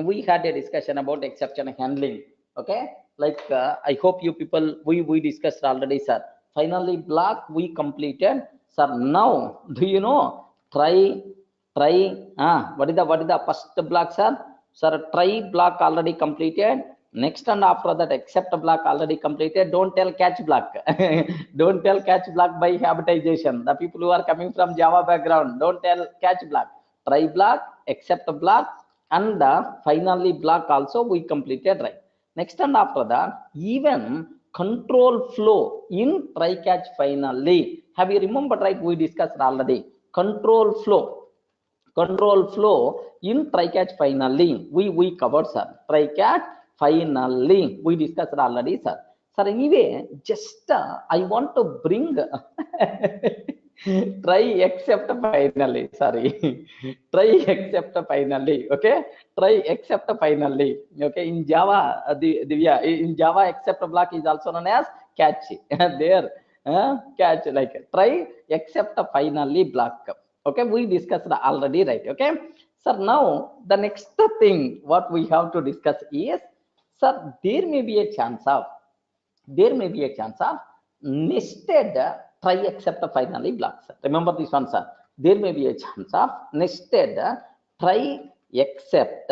we had a discussion about exception handling. Okay, like I hope you people, we discussed already, sir. Finally block we completed, sir. Now do you know, try what is the first block, sir? Sir, try block already completed. Next and after that except block already completed. Don't tell catch block. Don't tell catch block by habitization. The people who are coming from Java background, don't tell catch block. Try block, except block, and finally block also we completed, right? Next and after that, even control flow in try catch finally. Have you remembered, right? We discussed already control flow in try catch finally. We covered, sir. Try catch finally we discussed already, sir. Sir, anyway, just I want to bring try except finally, sorry. Try except finally. Okay, try except finally. Okay, in Java, in Java except block is also known as catch. There, catch, like try except finally block. Okay, we discussed already, right? Okay, sir, now the next thing what we have to discuss is, sir, there may be a chance of nested try except finally blocks. Remember this one, sir. There may be a chance of nested try except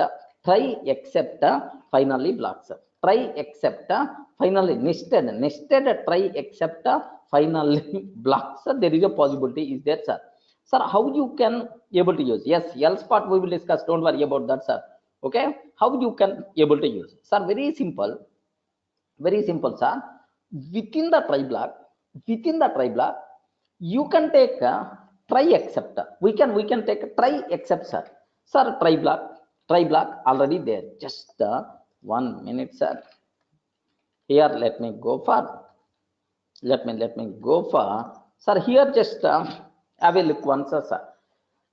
finally blocks. Try except finally nested try except finally blocks. There is a possibility is there, sir. Sir, how you can able to use? Yes, else part we will discuss. Don't worry about that, sir. Okay, how you can able to use, sir? Very simple, sir. Within the try block you can take a try except. We can take a try except, sir. Sir, try block already there. Just 1 minute, sir. Here let me go for sir. Here just have a look once, sir.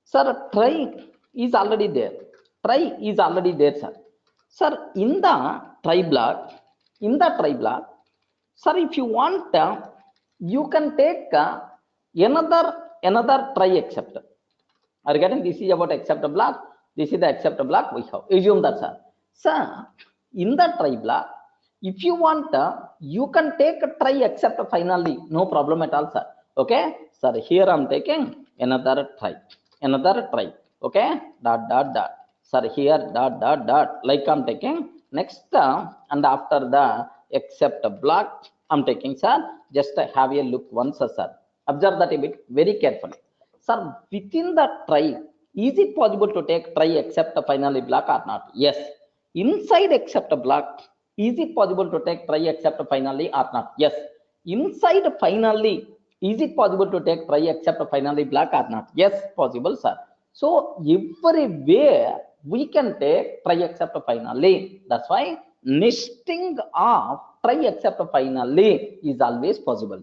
Sir, try is already there. Sir. Sir, in the try block, sir, if you want, you can take another try except. Are you getting? This is about except block. This is the except block we have. Assume that, sir. Sir, in the try block, if you want, you can take a try except finally. No problem at all, sir. Okay, sir. Here I'm taking another try. Okay, dot. Sir, here dot. Like I'm taking next, and after the except block, I'm taking, sir. Just have a look once, sir. Observe that a bit very carefully. Sir, within the try, is it possible to take try except finally block or not? Yes. Inside except block, is it possible to take try except finally or not? Yes. Inside finally, is it possible to take try except finally block or not? Yes, possible, sir. So everywhere we can take try except finally. That's why nesting of try except finally is always possible.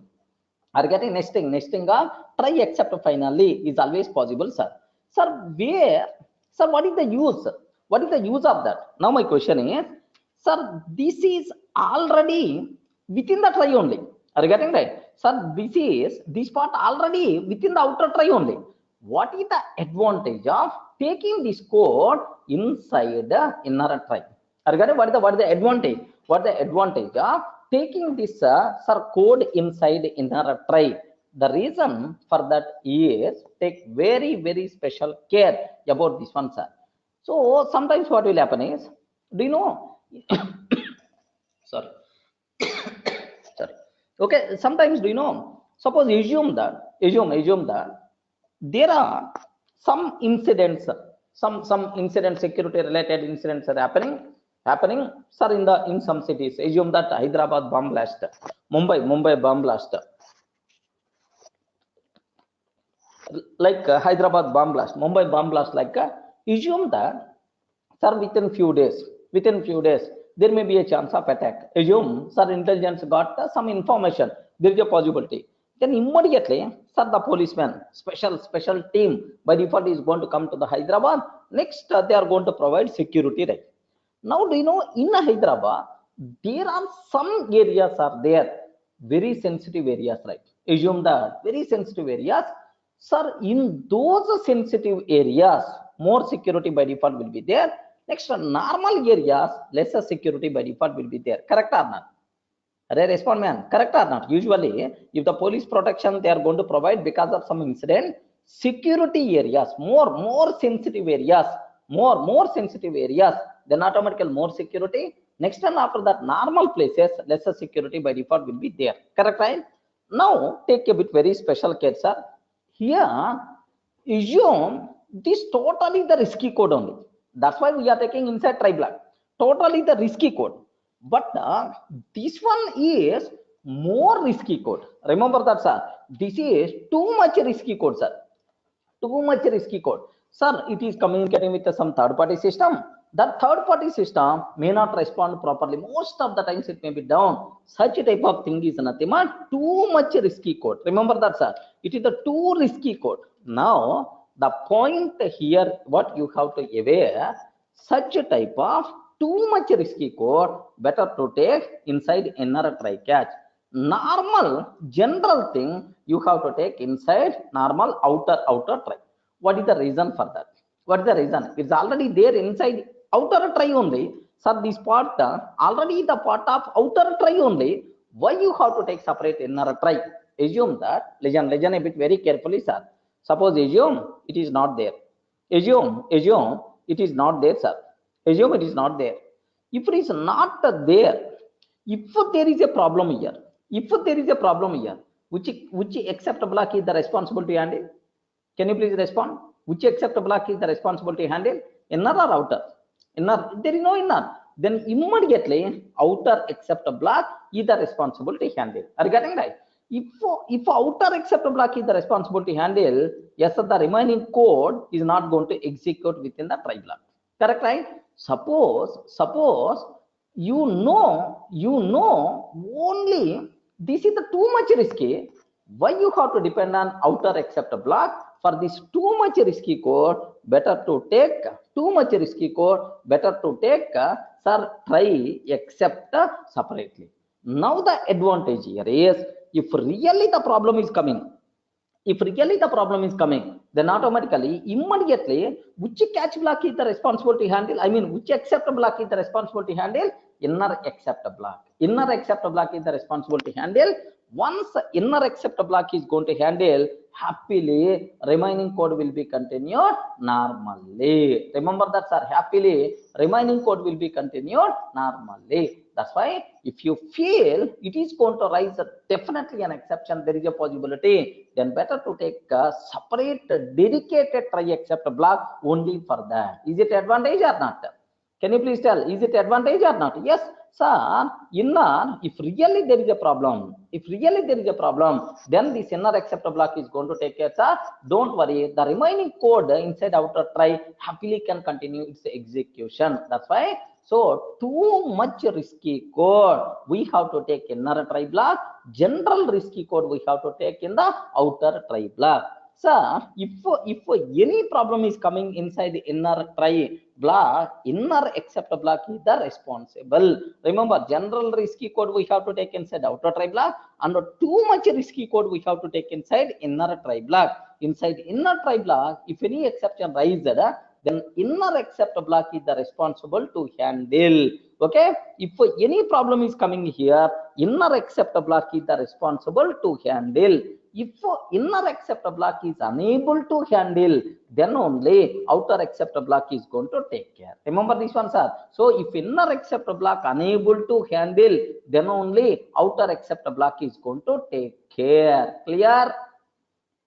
Are getting nesting of try except finally is always possible, sir. Sir, what is the use? What is the use of that? Now my question is, sir, this is already within the try only. Are you getting right? Sir, this part already within the outer try only. What is the advantage of taking this code inside the inner try? Are you getting? What is the advantage? What is the advantage of taking this code inside inner try? The reason for that is take very special care about this one, sir. So sometimes what will happen is, do you know? Sorry. Sorry. Okay. Sometimes, do you know? Suppose assume that there are some incidents, security related incidents are happening, sir, in some cities. Assume that Hyderabad bomb blast, Mumbai bomb blast, like Hyderabad bomb blast, Mumbai bomb blast, like assume that, sir, within few days, there may be a chance of attack. Assume, sir, intelligence got some information, there is a possibility. Then immediately, sir, the policeman, special team by default is going to come to the Hyderabad. Next, they are going to provide security, right? Now, do you know, in Hyderabad, there are some areas are there, very sensitive areas, right? Assume that very sensitive areas, sir, in those sensitive areas, more security by default will be there. Next, normal areas, lesser security by default will be there. Correct or not? Array, respond man, correct or not? Usually, if the police protection they are going to provide because of some incident, security areas, more sensitive areas, more sensitive areas, then automatically more security. Next and after that, normal places, lesser security by default will be there. Correct, right? Now, take a bit very special case, sir. Here, assume this totally the risky code only. That's why we are taking inside try block. Totally the risky code. But this one is more risky code. Remember that, sir. This is too much risky code, sir. Too much risky code. Sir, it is communicating with some third-party system. That third-party system may not respond properly. Most of the times it may be down. Such a type of thing is nothing but too much risky code. Remember that, sir. It is the too risky code. Now, the point here, what you have to aware, such a type of too much risky code, better to take inside inner try catch. Normal general thing you have to take inside normal outer try. What is the reason for that? What is the reason? It's already there inside outer try only. Sir, this part already the part of outer try only. Why you have to take separate inner try? Assume that, listen a bit very carefully, sir. Suppose assume it is not there. Assume it is not there, sir. Assume it is not there. If it is not there, if there is a problem here, which except block is the responsibility handle? Can you please respond? Which except block is the responsibility handle? Inner or outer? Inner. There is no inner. Then immediately outer except block is the responsibility handle. Are you getting right? If outer except block is the responsibility handle, yes, the remaining code is not going to execute within the try block. Correct, right? Suppose you know only this is the too much risky. Why you have to depend on outer except block? For this too much risky code, better to take sir, try except separately. Now the advantage here is, if really the problem is coming, then automatically, immediately, which catch block is the responsibility handle? I mean, which accept block is the responsibility handle? Inner accept block. Inner accept block is the responsibility handle. Once inner accept block is going to handle, happily remaining code will be continued normally. Remember that, sir. Happily remaining code will be continued normally. That's why if you feel it is going to rise definitely an exception, there is a possibility, then better to take a separate dedicated try except block only for that. Is it advantage or not? Can you please tell, is it advantage or not? Yes, sir. Inner, if really there is a problem, then this inner except block is going to take care, sir. Don't worry, the remaining code inside outer try happily can continue its execution. That's why, so too much risky code we have to take inner try block, general risky code we have to take in the outer try block. Sir, if any problem is coming inside the inner try block, inner except block is the responsible. Remember, general risky code we have to take inside outer try block, and too much risky code we have to take inside inner try block. Inside inner try block, if any exception rises, then inner except block is the responsible to handle. Okay, if any problem is coming here, inner except block is the responsible to handle. If inner accept block is unable to handle, then only outer accept block is going to take care. Remember this one, sir. So if inner accept block unable to handle, then only outer accept block is going to take care. Clear?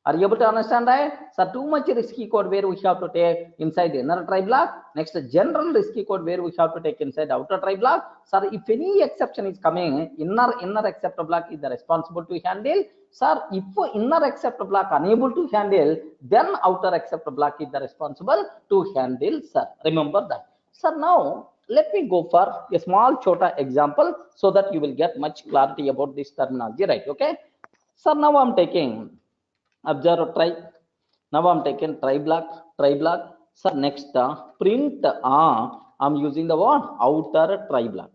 Are you able to understand that? So too much risky code where we have to take inside inner try block. Next, general risky code where we have to take inside outer try block. Sir, if any exception is coming, inner accept block is the responsible to handle. Sir, if inner accept block unable to handle, then outer accept block is the responsible to handle, sir. Remember that. Sir, now let me go for a small chota example so that you will get much clarity about this terminology, right? Okay. Sir, now I'm taking observe try. Now I'm taking try block. So next print I'm using the word outer try block.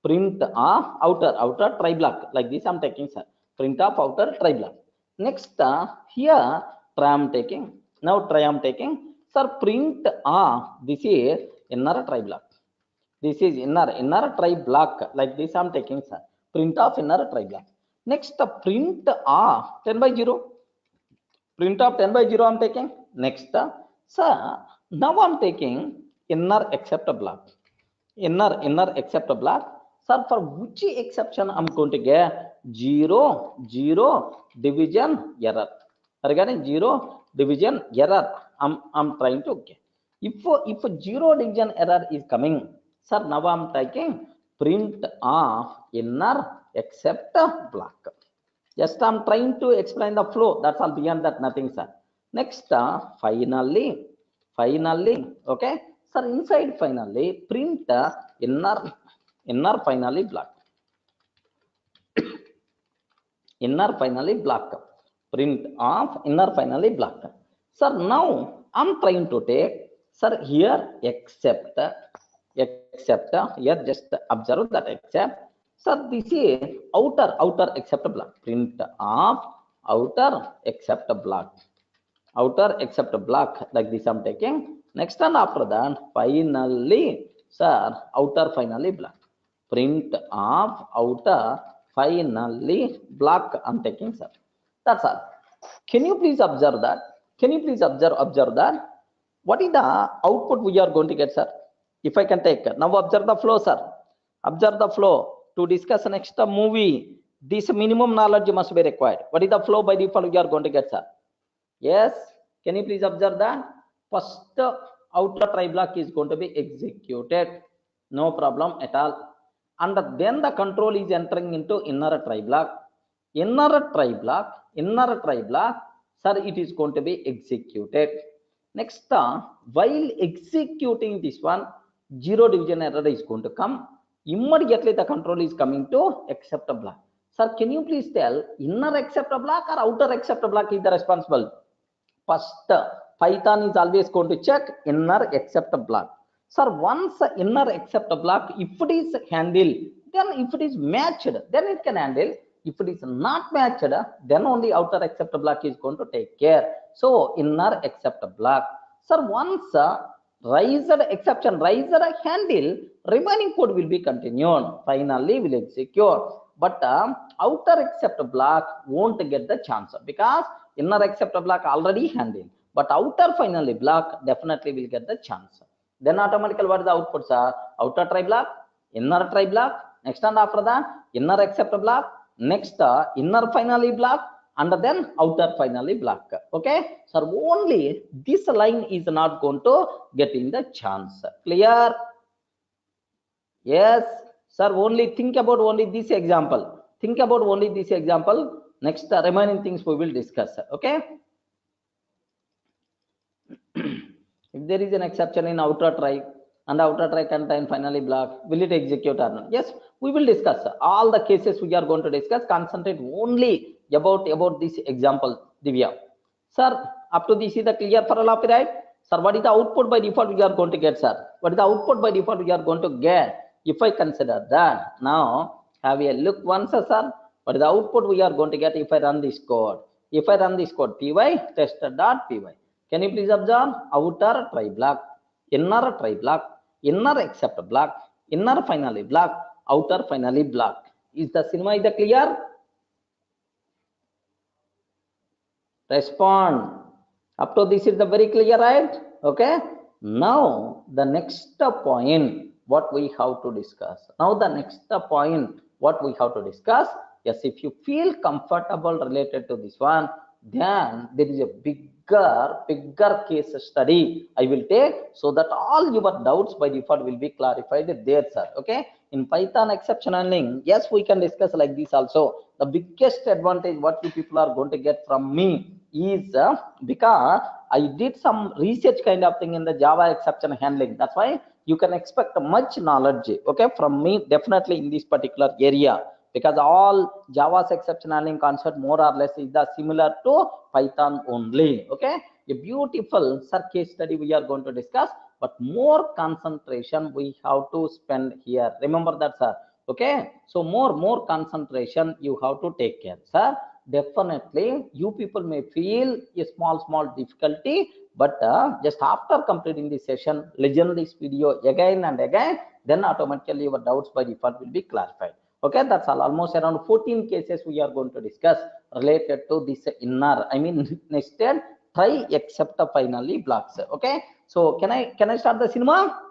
Print outer try block, like this I'm taking, sir. Print of outer try block. Next here try I'm taking. Now try I'm taking, sir. Print this is inner try block. This is inner try block. Like this I'm taking, sir. Print of inner try block. Next, print of 10 by 0. Print of 10 by 0 I'm taking. Next, sir, now I'm taking inner except block. Inner except block. Sir, for which exception I'm going to get 0 division error. Regarding 0 division error, I'm trying to get. If 0 division error is coming, sir, now I'm taking print of inner except block. Just I'm trying to explain the flow. That's all. Beyond that, nothing, sir. Next, finally, okay, sir. Inside finally, print inner finally block. Inner finally block. Print of inner finally block. Sir, now I'm trying to take, sir, here except here just observe that except. Sir, this is outer except block. Print of outer except block. Outer except block, like this I'm taking. Next, and after that, finally, sir, outer finally block. Print of outer finally block I'm taking, sir. That's all. Can you please observe that? Can you please observe that? What is the output we are going to get, sir? If I can take, now observe the flow, sir. Observe the flow. To discuss next movie, this minimum knowledge must be required. What is the flow by default we are going to get, sir? Yes. Can you please observe that? First, outer try block is going to be executed. No problem at all. And then the control is entering into inner try block. Inner try block, sir, it is going to be executed. Next, while executing this one, 0 division error is going to come. Immediately the control is coming to except block. Sir, can you please tell inner except block or outer except block is the responsible? First, Python is always going to check inner except block. Sir, once inner except block, if it is handled, then if it is matched, then it can handle. If it is not matched, then only outer except block is going to take care. So, inner except block. Sir, once raised exception, raised handle, remaining code will be continued. Finally, will execute. But outer except block won't get the chance because inner except block already handled. But outer finally block definitely will get the chance. Then automatically what is the output, sir? Outer try block, inner try block. Next, and after that, inner except block. Next, inner finally block, and then outer finally block. Okay, sir, only this line is not going to get in the chance. Clear? Yes, sir. Only think about only this example. Think about only this example. Next, remaining things we will discuss. Okay. If there is an exception in outer try and outer try contain finally block, will it execute or not? Yes, we will discuss all the cases we are going to discuss. Concentrate only about this example, Divya. Sir, up to this is the clear for all of it, right? Sir, what is the output by default we are going to get, sir? What is the output by default we are going to get? If I consider that, now have a look once, sir. What is the output we are going to get if I run this code? If I run this code, py test.py. Can you please observe? Outer try block, inner try block, inner except block, inner finally block, outer finally block. Is the cinema is the clear? Respond. Up to this is the very clear, right? Okay. Now the next point what we have to discuss. Now the next point what we have to discuss. Yes, if you feel comfortable related to this one, then there is a bigger case study I will take so that all your doubts by default will be clarified there, sir. Okay. In Python exception handling, yes, we can discuss like this also. The biggest advantage what you people are going to get from me is because I did some research kind of thing in the Java exception handling. That's why you can expect much knowledge, okay, from me definitely in this particular area. Because all Java's exception handling concept more or less is the similar to Python only. Okay, a beautiful case study we are going to discuss, but more concentration we have to spend here. Remember that, sir. Okay, so more concentration you have to take care, sir. Definitely, you people may feel a small difficulty, But just after completing this session, listen this video again and again, then automatically your doubts by default will be clarified. Okay, that's all. Almost around 14 cases we are going to discuss related to this inner, I mean nested try except finally blocks. Okay, so can I start the cinema?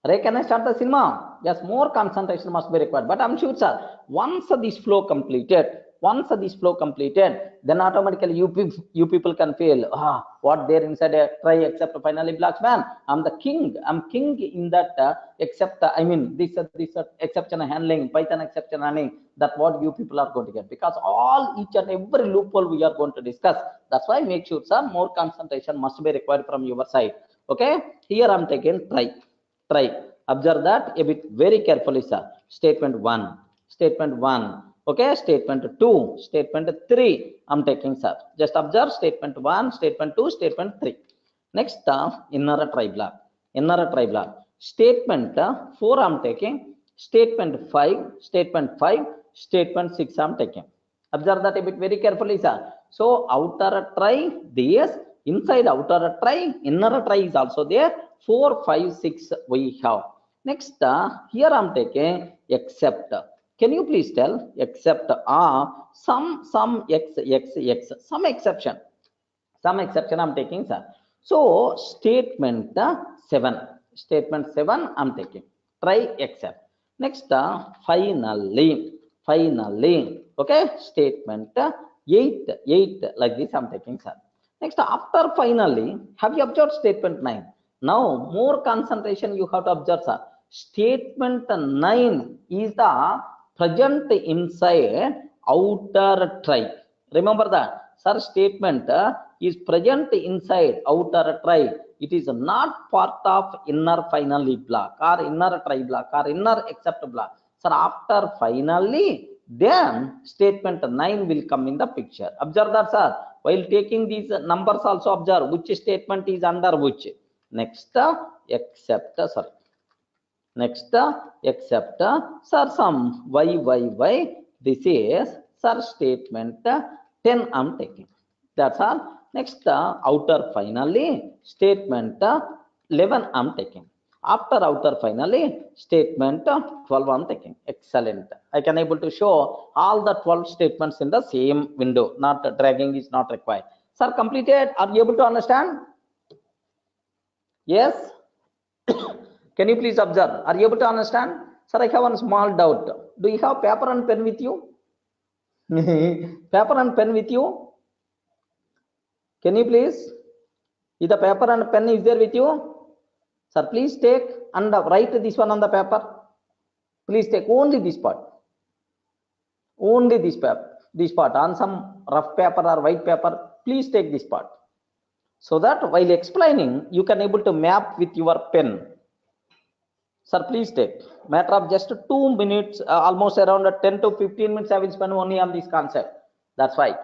Ray, can I start the cinema? Yes, more concentration must be required. But I'm sure, sir, once this flow completed, then automatically you people can feel, what there inside a try except finally blocks, man. I'm the king. I'm king in that except, I mean, this exception handling, Python exception handling, that what you people are going to get. Because all each and every loophole we are going to discuss. That's why make sure, sir, more concentration must be required from your side. Okay, here I'm taking try. Observe that a bit very carefully, sir. Statement 1, okay, statement 2, statement 3 I'm taking, sir. Just observe statement 1, statement 2, statement 3. Next inner try block, statement 4 I'm taking, statement 5, statement 6 I'm taking. Observe that a bit very carefully, sir. So outer try, this inside outer try, inner try is also there. 4, 5, 6 we have. Next here I'm taking except. Can you please tell except some exception I'm taking, sir. So statement 7 I'm taking try except. Next finally, okay, statement 8 like this I'm taking, sir. Next after finally, have you observed statement 9? Now more concentration you have to observe, sir. Statement 9 is the present inside outer try. Remember that, sir. Statement is present inside outer try. It is not part of inner finally block or inner try block or inner except block. Sir, after finally, then statement 9 will come in the picture. Observe that, sir. While taking these numbers also observe which statement is under which. Next except, sorry. Next except, sir, some y. This is, sir, statement 10 I'm taking. That's all. Next outer finally, statement 11 I'm taking. After outer finally, statement 12 I'm taking. Excellent. I can able to show all the 12 statements in the same window. Not dragging is not required. Sir, completed. Are you able to understand? Yes. Can you please observe? Are you able to understand? Sir, I have one small doubt. Do you have paper and pen with you? Paper and pen with you? Can you please? Is the paper and pen is there with you? Sir, please take and write this one on the paper. Please take only this part. Only this paper. This part on some rough paper or white paper. Please take this part. So that while explaining, you can able to map with your pen. Sir, please take. Matter of just 2 minutes, almost around 10 to 15 minutes I will spend only on this concept. That's why.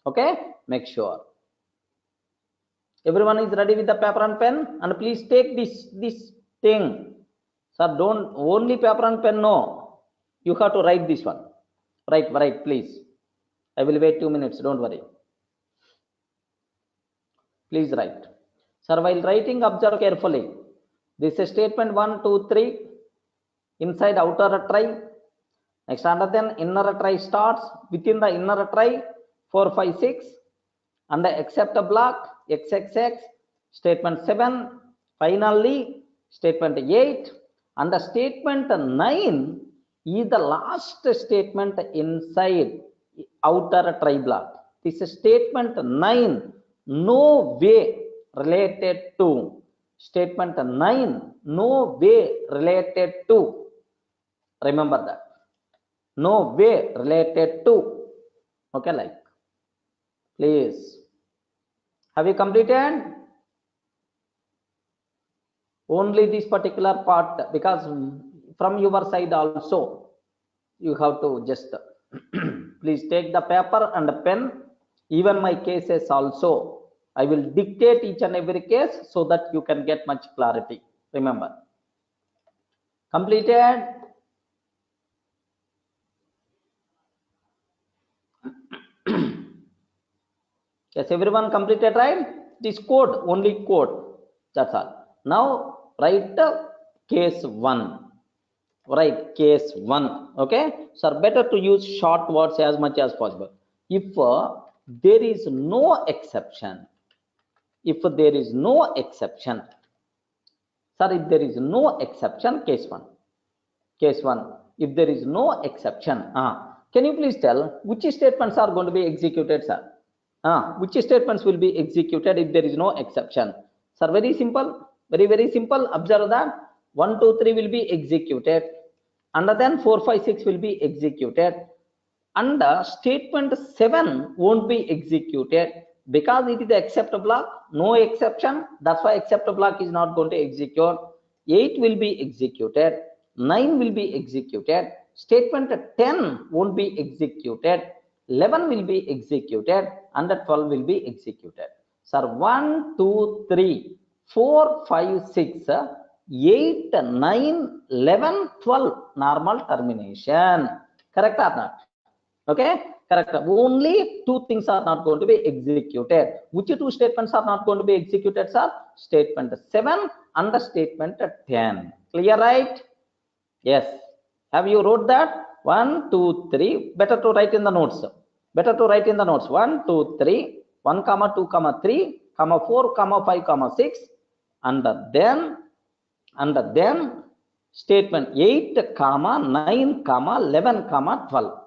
Okay? Make sure. Everyone is ready with the paper and pen? And please take this thing. Sir, don't only paper and pen, no. You have to write this one. Write, please. I will wait 2 minutes, don't worry. Please write. Sir, while writing, observe carefully. This is statement 1, 2, 3. Inside outer try. Next under then inner try starts. Within the inner try 4, 5, 6. And the except block XXX. Statement 7. Finally statement 8. And the statement 9 is the last statement inside outer try block. This is statement 9 no way related to. Statement 9 no way related to. Remember that. No way related to. Okay, like. Please. Have you completed? Only this particular part, because from your side also, you have to just please take the paper and the pen. Even my cases also, I will dictate each and every case so that you can get much clarity. Remember. Completed? Yes, everyone completed, right? It is code, only code. That's all. Now write case 1. Write case 1. Okay. So better to use short words as much as possible. If there is no exception, if there is no exception, sir, if there is no exception, case 1. Case 1. If there is no exception, can you please tell which statements are going to be executed, sir? Which statements will be executed if there is no exception? Sir, very simple. Very simple. Observe that 1, 2, 3 will be executed. And then 4, 5, 6 will be executed. And statement 7 won't be executed because it is the except block. No exception. That's why except block is not going to execute. 8 will be executed. 9 will be executed. Statement 10 won't be executed. 11 will be executed. And 12 will be executed. Sir, 1, 2, 3, 4, 5, 6, 8, 9, 11, 12 normal termination. Correct or not? Okay, correct. Only 2 things are not going to be executed. Which 2 statements are not going to be executed, sir? Statement 7 and statement 10. Clear, right? Yes. Have you wrote that? 1, 2, 3. Better to write in the notes. Better to write in the notes. 1, 2, 3. 1, 2, 3, 4, 5, 6. And then statement 8, 9, 11, 12.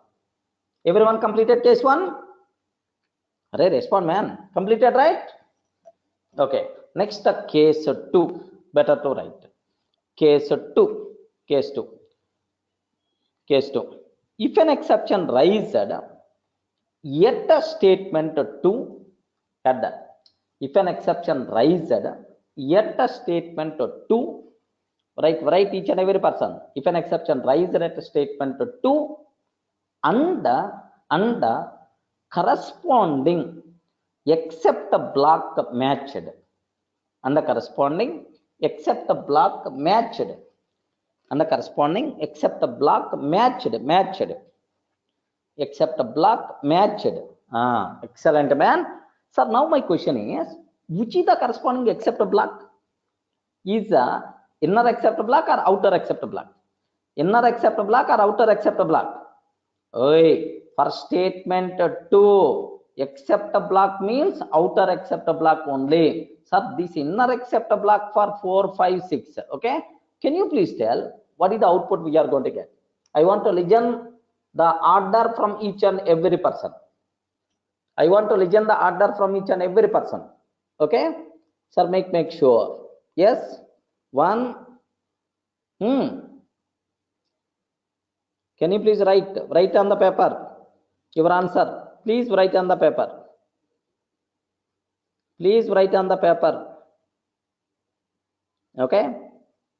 Everyone completed case 1? Array, respond, man. Completed, right? Okay. Next, case 2. Better to write. Case 2. Case 2. Case 2. If an exception raised yet a statement 2, at that. If an exception raised yet a statement 2, write each and every person. If an exception raised at a statement 2, and corresponding except a block matched, and the corresponding except a block matched, and the corresponding except a block matched, except a block matched. Excellent, man. So now my question is, which is the corresponding except a block? Is inner except block or outer except block? Inner except block or outer except block? For statement 2, except block means outer except block only. So this inner except block for 4, 5, 6. Okay. Can you please tell what is the output we are going to get? I want to listen the order from each and every person. I want to listen the order from each and every person. Okay. Sir, make sure. Yes. 1. Can you please write on the paper your answer? Please write on the paper. Please write on the paper. Okay.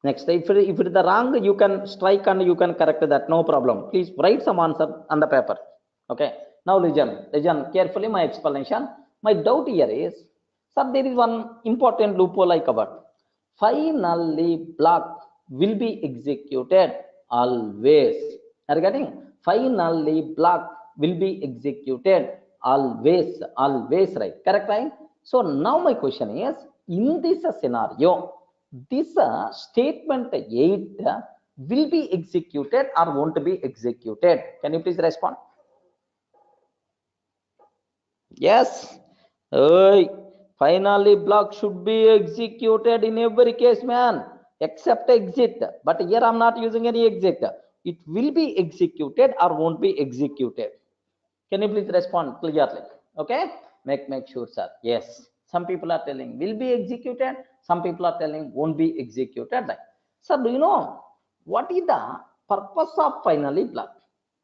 Next, if it is the wrong, you can strike and you can correct that. No problem. Please write some answer on the paper. Okay. Now listen carefully my explanation. My doubt here is, sir, there is one important loophole I covered. Finally block will be executed always. Are you getting? Finally block will be executed always, right? Correct, right? So now my question is, in this scenario, this statement 8 will be executed or won't be executed? Can you please respond? Yes. Finally block should be executed in every case, man, except exit. But here I'm not using any exit. It will be executed or won't be executed. Can you please respond clearly? Okay. Make sure, sir. Yes. Some people are telling will be executed. Some people are telling won't be executed. Sir, do you know what is the purpose of finally block?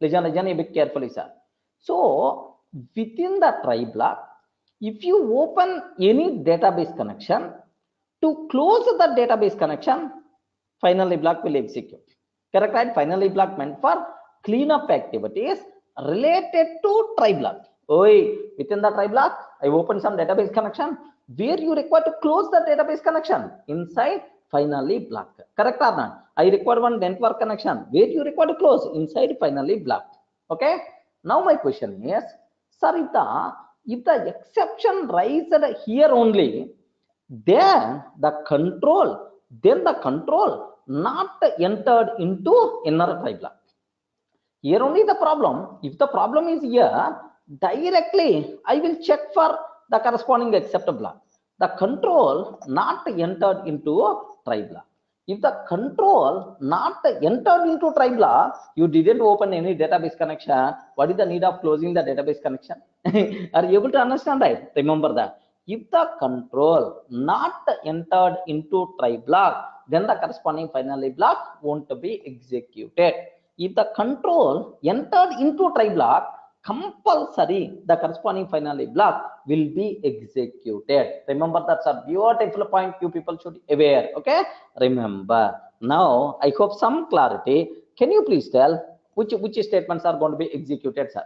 Listen a bit carefully, sir. So within the try block, if you open any database connection, to close the database connection, finally block will execute. Correct, right? Finally block meant for cleanup activities related to try block. Within the try block, I open some database connection where you require to close the database connection inside finally block. Correct or not? I require one network connection where you require to close inside finally block. Okay. Now my question is, sir, if the if the exception raised here only, then the control not entered into inner try block. Here only the problem. If the problem is here, directly I will check for the corresponding except block. The control not entered into try block. If the control not entered into try block, you didn't open any database connection. What is the need of closing the database connection? Are you able to understand, right? Remember that. If the control not entered into try block, then the corresponding finally block won't be executed. If the control entered into try block, compulsory the corresponding finally block will be executed. Remember, that's a beautiful point you people should aware. Okay, remember. Now I hope some clarity. Can you please tell which statements are going to be executed, sir?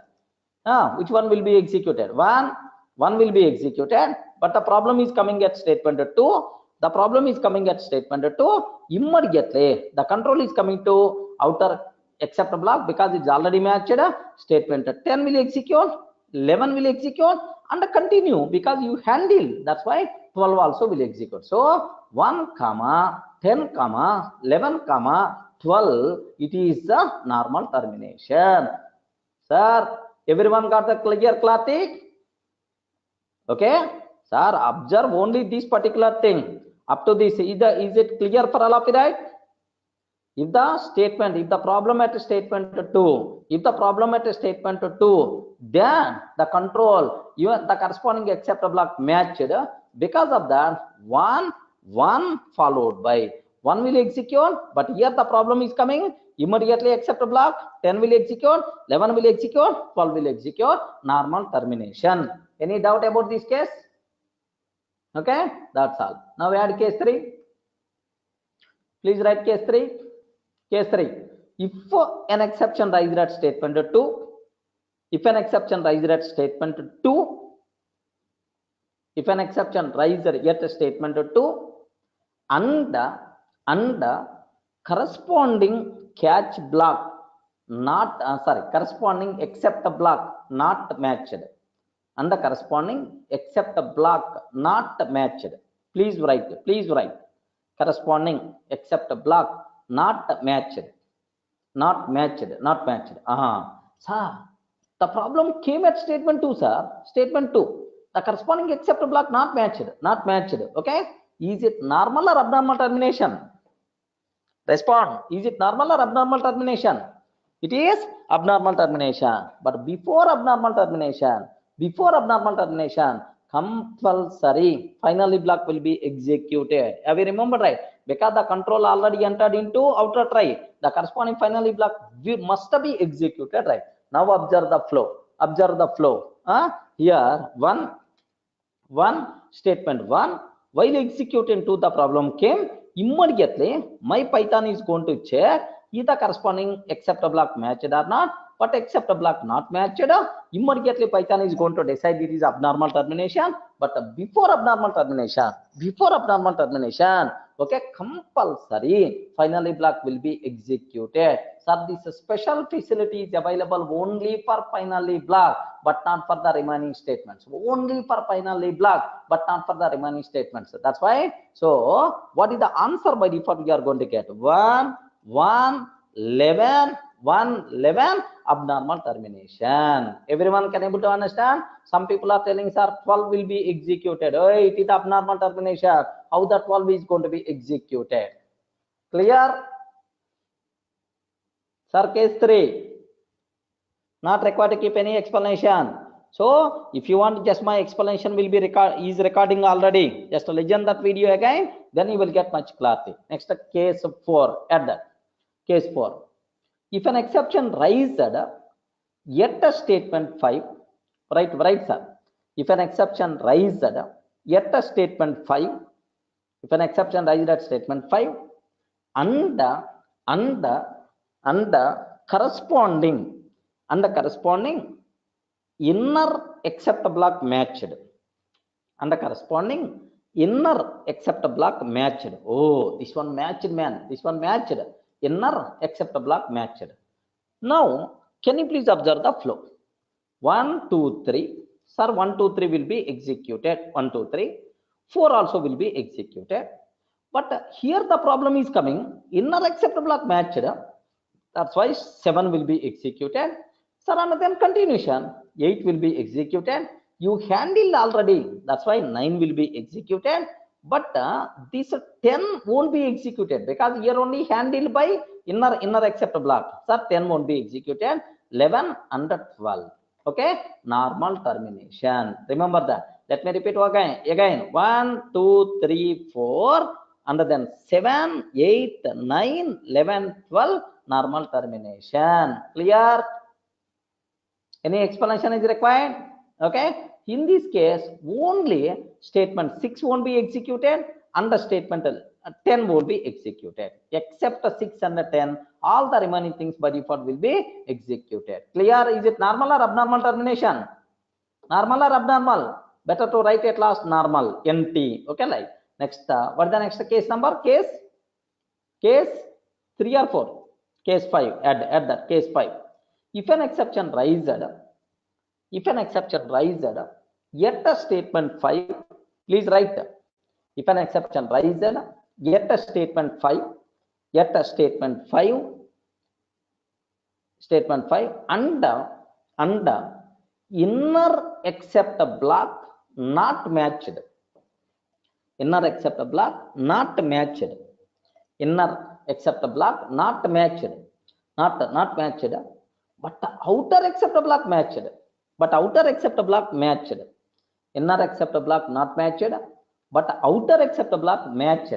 Which one will be executed? One will be executed, but the problem is coming at statement 2. The problem is coming at statement 2. Immediately the control is coming to outer except block because it's already matched. Statement 10 will execute, 11 will execute, and continue because you handle. That's why 12 also will execute. So 1 comma 10 comma 11 comma 12, it is the normal termination. Sir, everyone got the clear clarity? Okay, sir, observe only this particular thing. Up to this, is it clear for all of you, right? If the problem at statement 2, then the control, even the corresponding except block matched. Because of that, 1 followed by 1 will execute, but here the problem is coming. Immediately except block, 10 will execute, 11 will execute, 12 will execute, normal termination. Any doubt about this case? Okay, that's all. Now we add case 3. Please write case 3. Case 3. If an exception raised at statement 2, if an exception raised at statement 2, and corresponding catch block not corresponding except block not matched, and the corresponding except block not matched. Please write corresponding except block not matched. Sir, the problem came at statement 2, sir. Statement 2, the corresponding except block not matched. Okay, is it normal or abnormal termination? Respond. Is it normal or abnormal termination? It is abnormal termination. But before abnormal termination, compulsory finally block will be executed. Have you remembered, right? Because the control already entered into outer try, the corresponding finally block must be executed, right? Now observe the flow. Here statement 1, while executing to the problem came, immediately my Python is going to check if the corresponding except block matched or not. But except block not matched, immediately Python is going to decide it is abnormal termination. But before abnormal termination, okay, compulsory finally block will be executed. So this special facility is available only for finally block, but not for the remaining statements. Only for finally block, but not for the remaining statements. That's why. So what is the answer by default we are going to get? 1, 11, abnormal termination. Everyone can able to understand? Some people are telling, sir, 12 will be executed. Oh, it is abnormal termination. How the 12 is going to be executed? Clear? Sir, case 3. Not required to keep any explanation. So if you want, just my explanation will be recording already. Just listen that video again, then you will get much clarity. Next, case 4. Add that. Case 4. If an exception raised at a statement 5, right, sir. If an exception raised at a statement 5, and the corresponding inner except block matched, oh, this one matched, man, inner except block matched. Now can you please observe the flow? 1, 2, 3, Sir, 1, 2, 3 will be executed. 1, 2, 3. 4 also will be executed. But here the problem is coming. Inner except block matched. That's why 7 will be executed. Sir, and then continuation. 8 will be executed. You handled already. That's why 9 will be executed. But this 10 won't be executed because here only handled by inner except block. Sir, 10 won't be executed. 11 and 12. Okay, normal termination. Remember that. Let me repeat again. 1, 2, 3, 4, and then 7, 8, 9, 11, 12, normal termination. Clear? Any explanation is required? Okay. In this case, only statement 6 won't be executed and the statement 10 won't be executed. Except 6 and 10, all the remaining things by default will be executed. Clear? Is it normal or abnormal termination? Normal or abnormal? Better to write at last normal. NT. Okay, like next. What is the next case number? Case 3 or 4? Case 5. Add that. Case 5. If an exception raised, yet a statement 5, please write. If an exception raised, yet a statement 5, and inner except block not matched. Inner except block not matched. Inner except block not matched. Not matched. But outer except block matched. But outer except block matched. Inner except block not matched. But outer except block matched.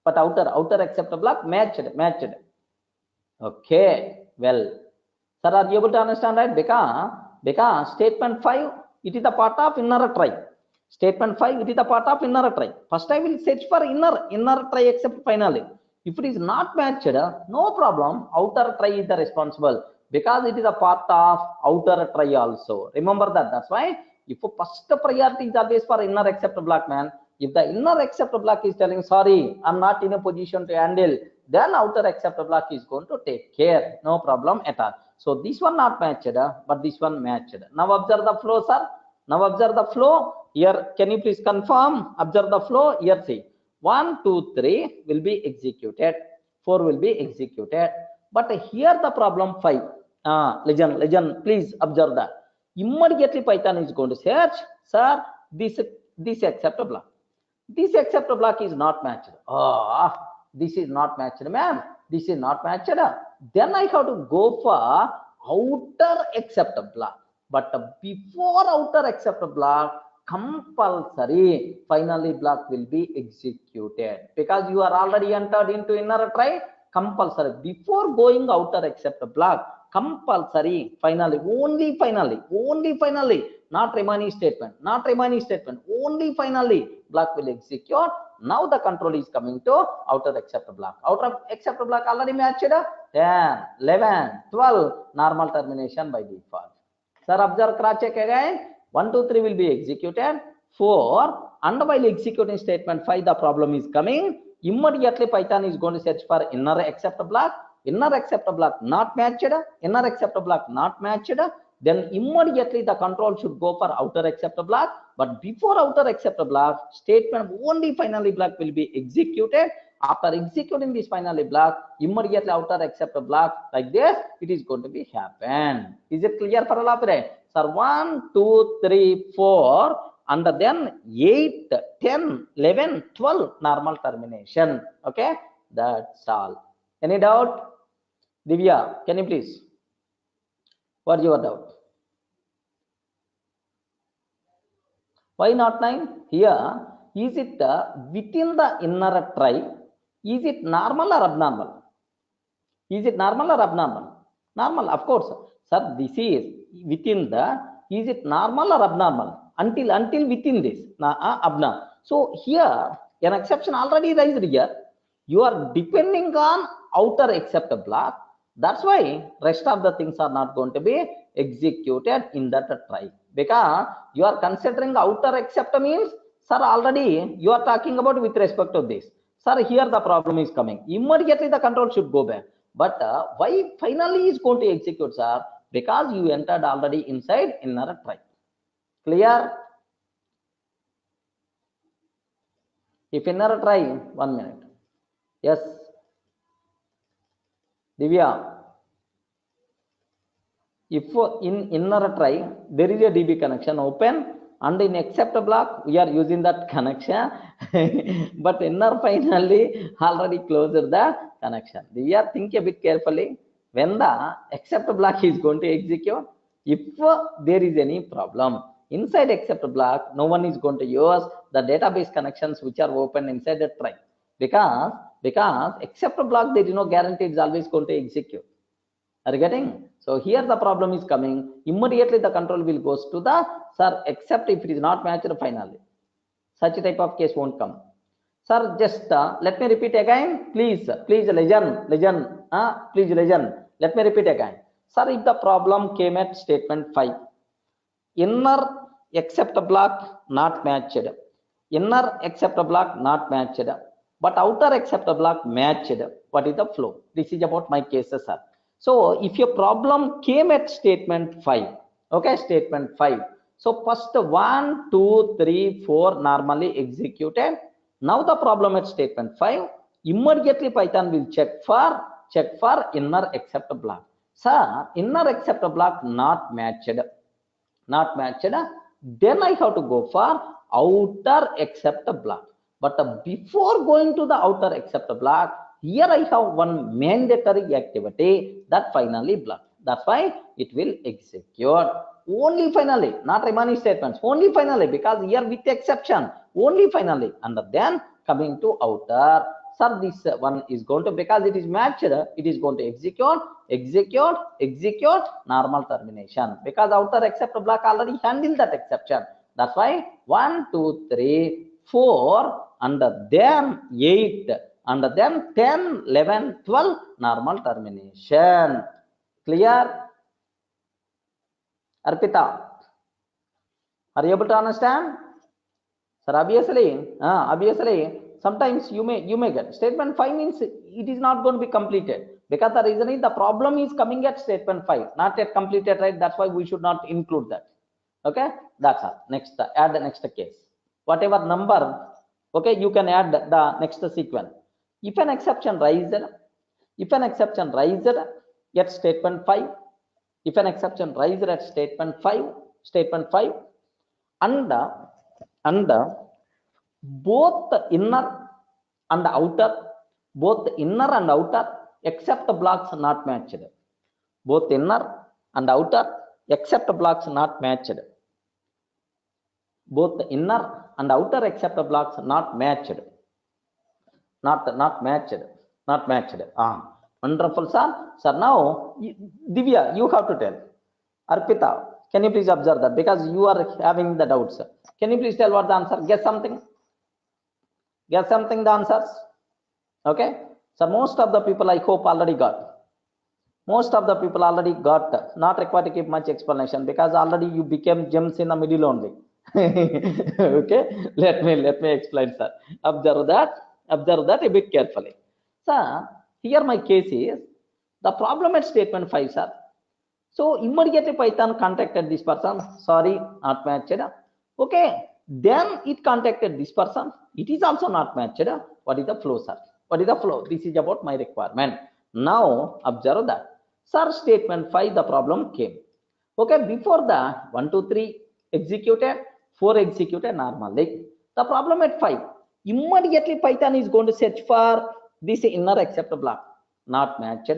But outer except block matched. Okay. Well, sir, are you able to understand, right? Because statement 5, it is a part of inner try. Statement 5, it is a part of inner try. First I will search for inner try except finally. If it is not matched, no problem. Outer try is the responsible because it is a part of outer try also. Remember that. That's why if first priority is always for inner except block, man. If the inner except block is telling, sorry, I'm not in a position to handle, then outer except block is going to take care. No problem at all. So this one not matched, but this one matched. Now observe the flow, sir. Now observe the flow. Here, can you please confirm? Observe the flow. Here, see. 1, 2, 3 will be executed. 4 will be executed. But here the problem 5. Legend, please observe that. Immediately Python is going to search, sir, this except block. This except block is not matched. This is not matched, ma'am. This is not matched. Then I have to go for outer except block. But before outer except block, compulsory finally block will be executed because you are already entered into inner try. Compulsory before going outer except block, compulsory finally, only finally, not remaining statement, only finally block will execute. Now the control is coming to outer except block. Outer except block already matched. 10, 11, 12, normal termination by default. Sir, observe cross check again. 1, 2, 3 will be executed. 4, and while executing statement 5, the problem is coming. Immediately Python is going to search for inner except block. Inner except block not matched. Inner except block not matched. Then immediately the control should go for outer except block. But before outer except block, statement only finally block will be executed. After executing this finally block, immediately outer except block like this, it is going to be happen. Is it clear for all of you? Sir, 1, 2, 3, 4, and then 8, 10, 11, 12, normal termination. Okay, that's all. Any doubt? Divya, can you please? What's your doubt? Why not 9? Here, is it within the inner try? Is it normal or abnormal? Is it normal or abnormal? Normal, of course. Sir, this is within the, is it normal or abnormal? Until within this, abnormal. So here, an exception already raised here. You are depending on outer except block. That's why rest of the things are not going to be executed in that try. Because you are considering outer except means, sir, already you are talking about with respect to this. Sir, here the problem is coming. Immediately the control should go back. But why finally is going to execute, sir? Because you entered already inside inner try. Clear? If inner try, 1 minute. Yes. Divya. If in inner try, there is a DB connection open, and in accept block, we are using that connection. But inner finally already closed the connection. Divya, think a bit carefully. When the accept block is going to execute, if there is any problem, inside accept block, no one is going to use the database connections which are open inside the try. Because accept block, there is no guarantee it's always going to execute. Are you getting? So here the problem is coming. Immediately the control will goes to the sir, except if it is not matched finally. Such type of case won't come. Sir, just let me repeat again. Please listen. Please listen. Let me repeat again. Sir, if the problem came at statement 5, inner except block not matched. Inner except block not matched. But outer except block matched. What is the flow? This is about my cases, sir. So if your problem came at statement 5, okay, statement 5. So first 1, 2, 3, 4 normally executed. Now the problem at statement 5, immediately Python will check for inner except block. Sir, inner except block not matched. Then I have to go for outer except block. But before going to the outer except block, here I have one mandatory activity that finally block. That's why it will execute only finally, not remaining statements, only finally, because here with exception, only finally, and then coming to outer. Sir, this one is going to, because it is matched, it is going to execute, normal termination, because outer except block already handled that exception. That's why 1, 2, 3, 4, and then 8, and then 10, 11, 12, normal termination. Clear? Arpita, are you able to understand? Sir, obviously, sometimes you may get statement 5 means it is not going to be completed, because the reason is the problem is coming at statement 5, not yet completed, right? That's why we should not include that. Okay, that's all. Next, add the next case. Whatever number, okay, you can add the next sequence. If an exception raised at statement 5, if an exception raised at statement 5, and both the inner and the outer except the blocks not matched. Both inner and outer except the blocks not matched. Both the inner and outer except the blocks not matched. Not matched. Wonderful, sir. Sir, now Divya, you have to tell. Arpita, can you please observe that, because you are having the doubts. Can you please tell what the answer? Guess something. The answers. Okay. So most of the people, I hope, already got. Not required to keep much explanation, because already you became gems in the middle only. Okay. Let me explain, sir. Observe that a bit carefully. Sir, here my case is the problem at statement 5, sir. So immediately Python contacted this person. Sorry, not matched. Okay. Then it contacted this person. It is also not matched. What is the flow, sir? What is the flow? This is about my requirement. Now observe that. Sir, statement 5, the problem came. Okay, before that 1, 2, 3 executed, 4 executed normally. The problem at 5, immediately Python is going to search for this inner except block. Not matched.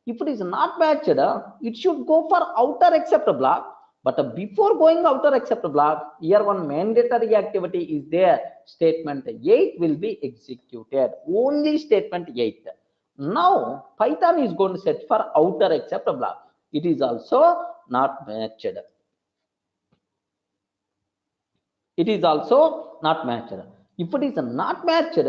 If it is not matched, it should go for outer except block. But before going outer except block, here one mandatory activity is there. Statement 8 will be executed. Only statement 8. Now Python is going to search for outer except block. It is also not matched. It is also not matched. If it is not matched,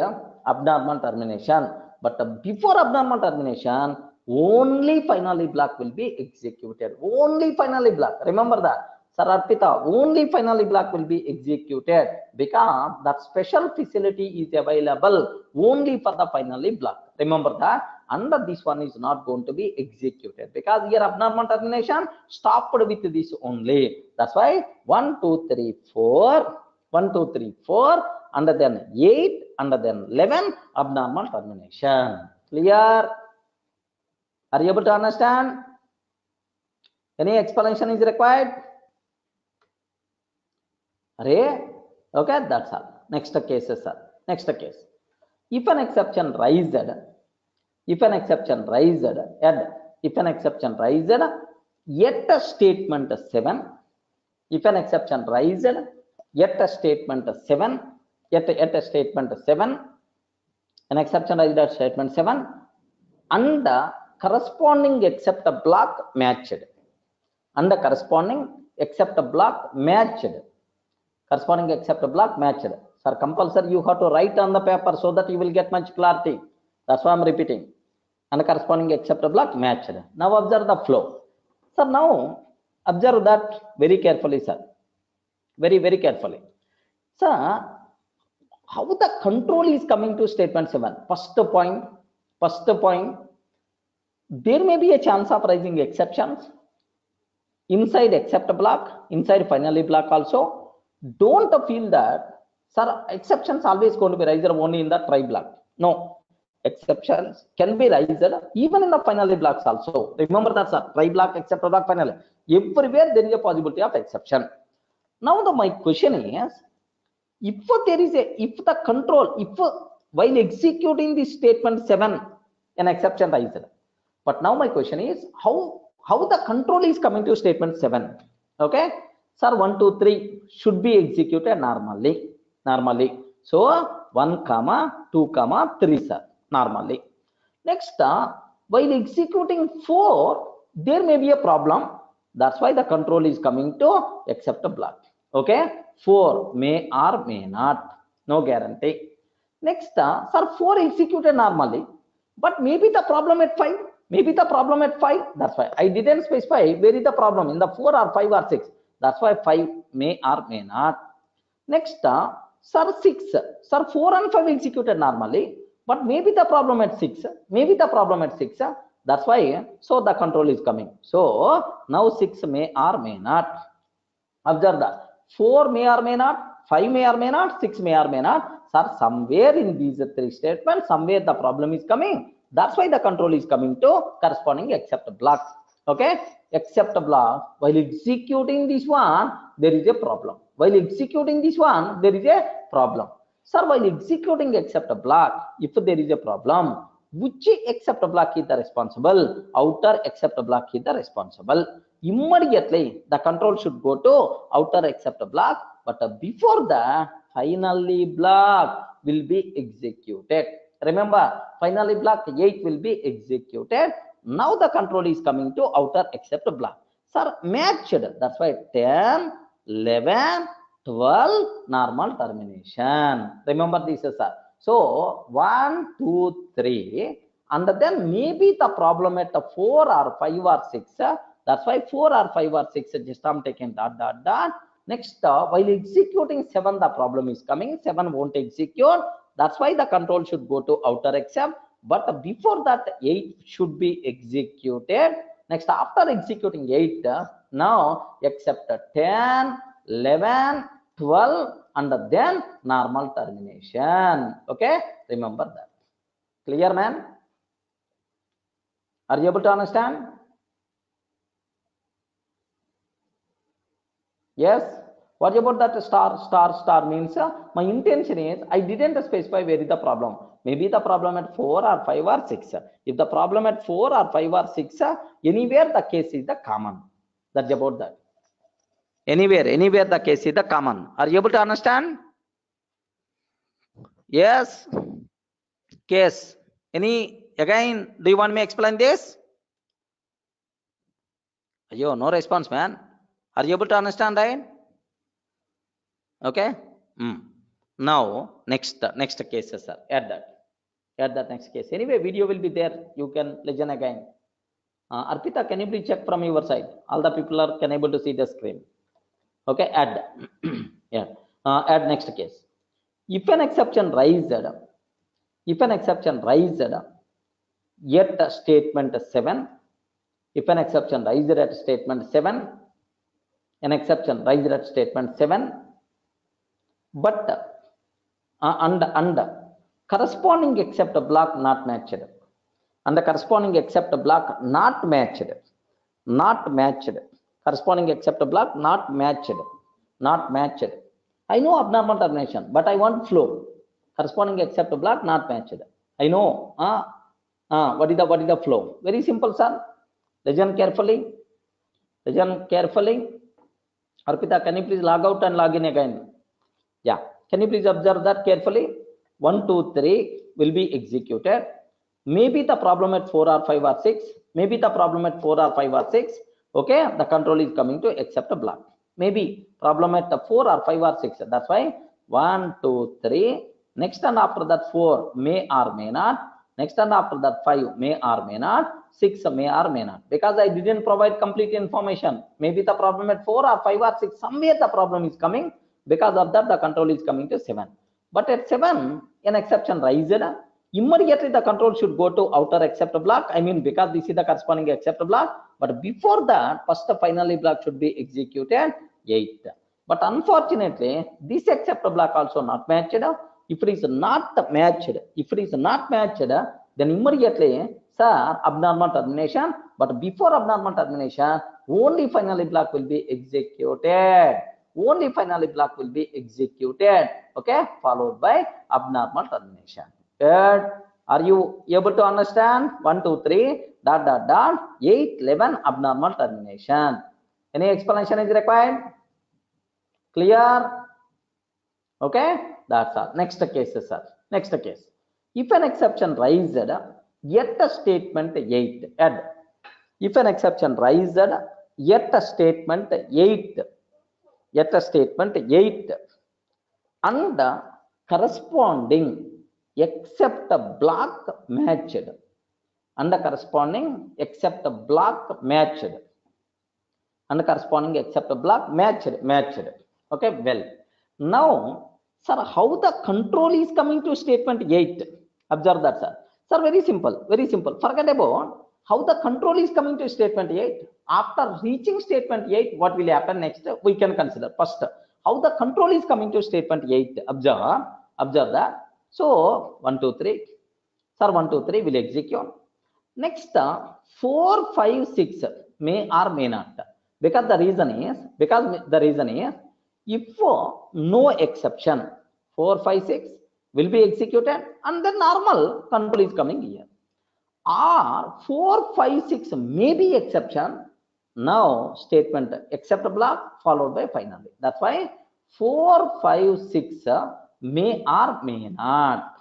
abnormal termination. But before abnormal termination, only finally block will be executed. Only finally block. Remember that. Sir Arpita, only finally block will be executed because that special facility is available only for the finally block. Remember that. Under this one is not going to be executed because here abnormal termination stopped with this only. That's why 1, 2, 3, 4, 1, 2, 3, 4, under then 8, under then 11, abnormal termination. Clear? Are you able to understand? Any explanation is required? Okay, that's all. Next case, sir. Next case. If an exception raised, if an exception raised yet a statement 7, if an exception raised yet a statement 7, yet a statement 7, an exception raised at statement 7 and the corresponding except a block matched, and the corresponding except a block matched, corresponding except a block matched. Sir, compulsory you have to write on the paper so that you will get much clarity. That's why I'm repeating. And the corresponding except a block matched. Now observe the flow. Sir, now observe that very carefully, sir. Very, very carefully. Sir, how the control is coming to statement 7? First point, there may be a chance of raising exceptions inside except block, inside finally block also. Don't feel that, sir, exceptions always going to be raised only in the try block. No, exceptions can be raised even in the finally blocks also. Remember that, sir, try block, except block, finally. Everywhere there is a possibility of exception. Now my question is, if there is if the control, while executing the statement 7, an exception raised. But now my question is, how the control is coming to statement 7? Okay, sir, 1, 2, 3 should be executed normally. So 1, 2, 3, sir, normally. Next, while executing 4, there may be a problem. That's why the control is coming to except a block. Okay, 4 may or may not, no guarantee. Next, sir, 4 executed normally, but maybe the problem at 5. That's why I didn't specify where is the problem, in the 4 or 5 or 6. That's why 5 may or may not. Next, sir, 6. Sir, 4 and 5 executed normally, but maybe the problem at 6. That's why, so the control is coming. So now 6 may or may not. Observe that 4 may or may not, 5 may or may not, 6 may or may not. Sir, somewhere in these 3 statements, somewhere the problem is coming. That's why the control is coming to corresponding except block. Okay, except block. While executing this one, there is a problem. Sir, while executing except block, if there is a problem, which except block is the responsible? Outer except block is the responsible. Immediately the control should go to outer except block, but before that, finally block will be executed. Remember, finally block 8 will be executed. Now the control is coming to outer except block. Sir, matched. That's why 10, 11, 12, normal termination. Remember this, sir. So 1, 2, 3, and then maybe the problem at 4 or 5 or 6. That's why 4 or 5 or 6, just I'm taking dot. Next, while executing 7, the problem is coming. 7 won't execute. That's why the control should go to outer except. But before that, 8 should be executed. Next, after executing 8, now except 10, 11, 12, and then normal termination. Okay, remember that. Clear, man? Are you able to understand? Yes. What about that star means? My intention is I didn't specify where is the problem. Maybe the problem at 4 or 5 or 6. If the problem at 4 or 5 or 6, anywhere the case is the common. That's about that. Anywhere the case is the common. Are you able to understand? Yes. Case. Again, do you want me to explain this? Yo, no response, man. Are you able to understand, right? Okay. Now next case, sir. Add that next case. Anyway, video will be there. You can listen again. Arpita, can you please check from your side? All the people can able to see the screen. Okay, add. Yeah, add next case. If an exception raised, yet statement 7, if an exception raised at statement 7, an exception raised at statement 7, but and corresponding except block not matched, and the corresponding except block not matched, corresponding except block not matched. I know abnormal termination, but I want flow. Corresponding except block not matched. I know. What is the flow? Very simple, sir. Listen carefully. Arpita, can you please log out and log in again? Yeah. Can you please observe that carefully? 1, 2, 3 will be executed. Maybe the problem at 4 or 5 or 6. Maybe the problem at 4 or 5 or 6. Okay, the control is coming to accept a block. Maybe problem at 4 or 5 or 6. That's why 1, 2, 3. Next and after that 4 may or may not. Next and after that 5 may or may not. 6 may or may not. Because I didn't provide complete information. Maybe the problem at 4 or 5 or 6. Somewhere the problem is coming. Because of that, the control is coming to 7. But at 7, an exception rises. Immediately the control should go to outer except block. I mean, because this is the corresponding except block. But before that, first the finally block should be executed 8. But unfortunately, this except block also not matched. If it is not matched, then immediately, sir, abnormal termination. But before abnormal termination, only finally block will be executed. Only finally block will be executed. Okay, followed by abnormal termination. Good. Are you able to understand? 1, 2, 3, ... 8, 11, abnormal termination. Any explanation is required? Clear? Okay, that's all. Next case, sir. Next case. If an exception raised, yet a statement 8. Add. If an exception raised, yet a statement 8. And corresponding except a block matched. And the corresponding except a block matched. And the corresponding except a block matched. Okay, well. Now, sir, how the control is coming to statement 8? Observe that, sir. Sir, very simple. Forget about how the control is coming to statement 8. After reaching statement 8, what will happen next? We can consider. First, how the control is coming to statement 8. Observe that. So, 1, 2, 3. Sir, 1, 2, 3 will execute. Next, 4, 5, 6 may or may not. Because the reason is, if no exception, 4, 5, 6 will be executed, and then normal control is coming here. Or 4, 5, 6 may be exception. Now statement except block followed by finally. That's why 4, 5, 6 may or may not.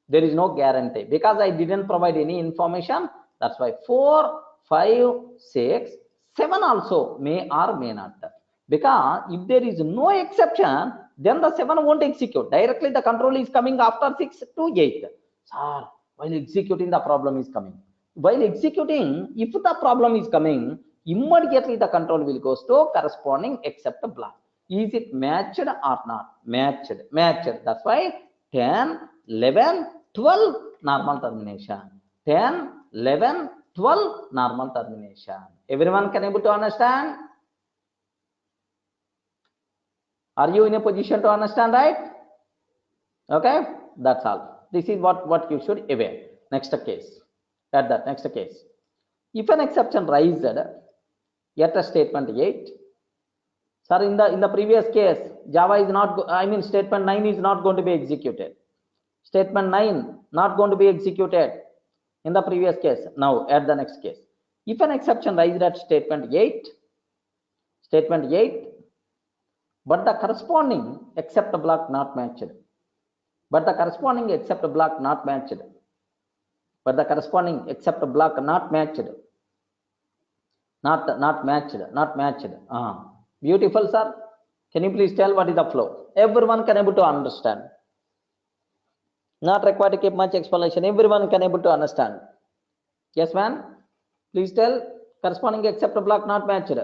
There is no guarantee because I didn't provide any information. That's why 4, 5, 6, 7 also may or may not. Because if there is no exception, then the 7 won't execute. Directly the control is coming after 6 to 8. Sir, while executing, the problem is coming. While executing, if the problem is coming, immediately the control will go to corresponding except block. Is it matched or not? Matched. That's why 10, 11, 12 normal termination. 10, 11, 12 normal termination. Everyone can able to understand? Are you in a position to understand, right? Okay, that's all. This is what you should aware. Next case. At that next case. If an exception raised yet a statement 8. Sir, in the previous case, Java is not, statement 9 is not going to be executed. Statement 9 not going to be executed in the previous case. Now at the next case. If an exception raised at statement 8, but the corresponding except block not matched. Not matched. Beautiful, sir. Can you please tell what is the flow? Everyone can able to understand. Not required to keep much explanation. Everyone can able to understand. Yes, man. Please tell corresponding except block not matched.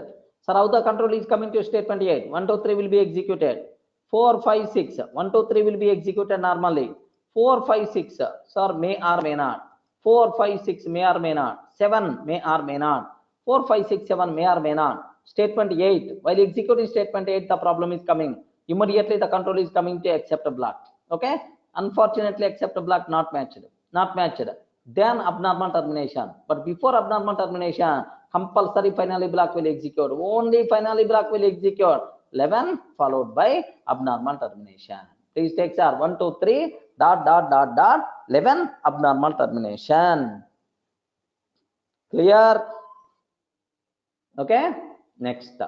Sir, how the control is coming to statement 8? 1, 2, 3 will be executed. 4, 5, 6. 1, 2, 3 will be executed normally. 4, 5, 6. Sir, may or may not. 4, 5, 6 may or may not. 7 may or may not. 4, 5, 6, 7 may or may not. Statement 8. While executing statement 8, the problem is coming. Immediately the control is coming to accept a block. Okay? Unfortunately, accept a block not matched. Not matched. Then abnormal termination. But before abnormal termination, compulsory finally block will execute. Only finally block will execute. 11 followed by abnormal termination. Please take sir 1, 2, 3 dot dot dot dot 11 abnormal termination. Clear? Okay. Next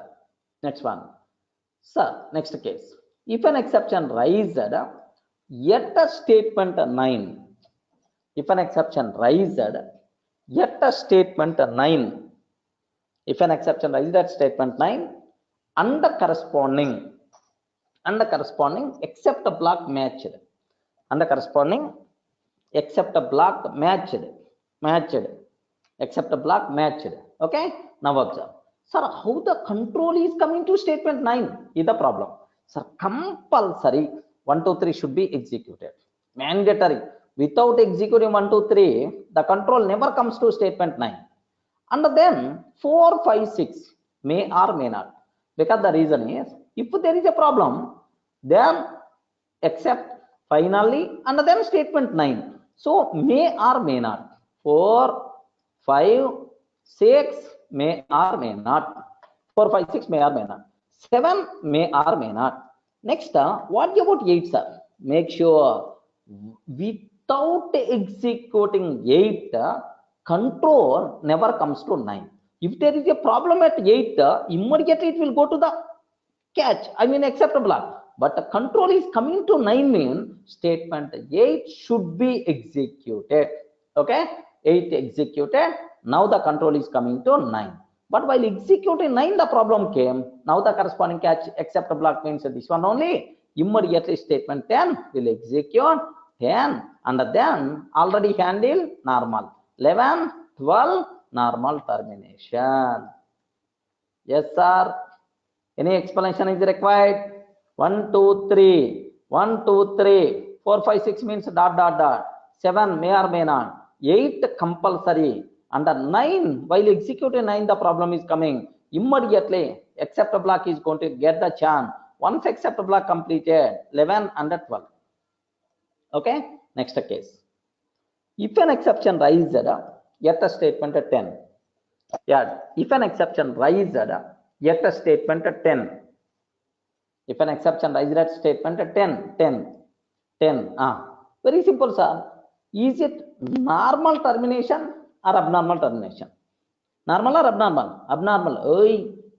one. Sir, next case. If an exception rises at a statement 9. If an exception rises at a statement 9. If an exception rises at statement 9 and the corresponding except a block matched. And the corresponding except a block matched. Except a block matched. Okay. Now observe. Sir, how the control is coming to statement 9 is the problem. Sir, compulsory 1, 2, 3 should be executed. Mandatory. Without executing 1, 2, 3, the control never comes to statement 9. And then 4, 5, 6 may or may not. Because the reason is, if there is a problem, then except finally and then statement 9. So may or may not. 4, 5, 6 may or may not. 4, 5, 6 may or may not. 7 may or may not. Next, what about 8, sir? Make sure without executing 8, control never comes to 9. If there is a problem at 8, immediately it will go to the catch. I mean, accept a block. But the control is coming to 9 means statement 8 should be executed. Okay? 8 executed. Now the control is coming to 9. But while executing 9, the problem came. Now the corresponding catch accept a block means this one only. Immediately statement 10 will execute 10. And then already handled normal. 11, 12, normal termination. Yes, sir. Any explanation is required? 1, 2, 3. 1, 2, 3. 4, 5, 6 means dot, dot, dot. 7 may or may not. 8 compulsory. Under 9, while executing 9, the problem is coming. Immediately, accept a block is going to get the chance. Once accept a block completed, 11 and 12. Okay? Next case. If an exception rises at a statement 10. Yeah, if an exception rises at a statement 10. If an exception rises at statement 10. Very simple, sir. Is it normal termination or abnormal termination? Normal or abnormal? Abnormal.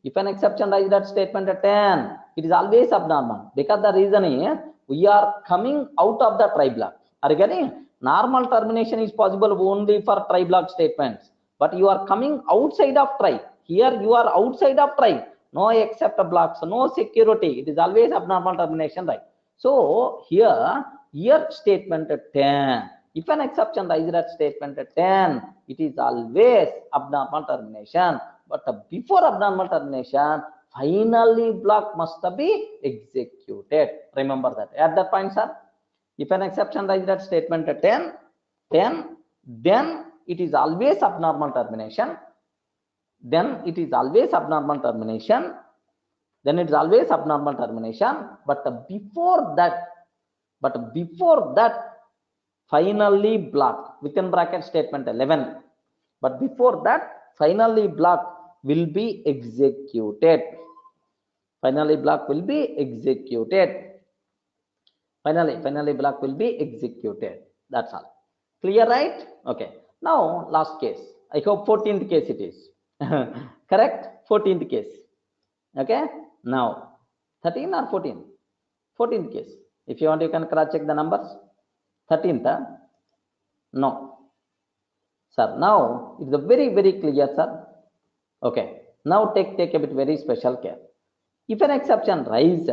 If an exception rises at statement 10, it is always abnormal. Because the reason is, we are coming out of the try block. Are you getting? Normal termination is possible only for try block statements. But you are coming outside of try. Here you are outside of try. No except blocks, no security. It is always abnormal termination, right? So here statement 10. If an exception rises at statement 10, it is always abnormal termination. But before abnormal termination, finally block must be executed. Remember that. At that point, sir, if an exception rises at statement 10, then it is always abnormal termination. Then it is always abnormal termination. But before that, finally block within bracket statement 11. But before that, finally block will be executed. Finally block will be executed. Finally block will be executed. That's all. Clear, right? Okay. Now last case. I hope 14th case it is. Correct? 14th case. Okay. Now 13 or 14? 14th case. If you want, you can cross check the numbers. 13th? No. Sir, now it's a very, very clear, sir. Okay. Now take a bit very special care. If an exception rises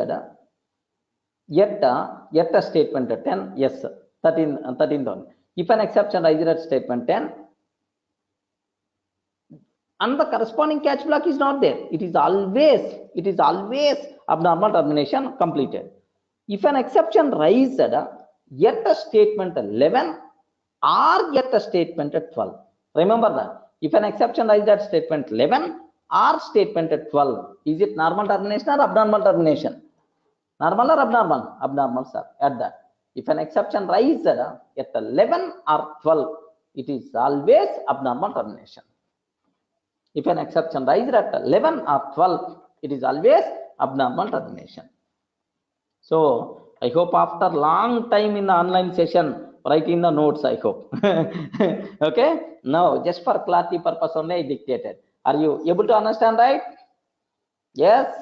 yet a statement 10, yes, sir. 13 only. If an exception rises at statement 10, and the corresponding catch block is not there. It is always abnormal termination completed. If an exception raised at a statement 11 or at a statement at 12, remember that. If an exception raised at statement 11 or statement at 12, is it normal termination or abnormal termination? Normal or abnormal? Abnormal, sir. At that. If an exception raised at 11 or 12, it is always abnormal termination. If an exception rises at 11 or 12, it is always abnormal termination. So I hope after long time in the online session, writing the notes, I hope. Okay. Now, just for clarity purpose only, I dictated. Are you able to understand, right? Yes.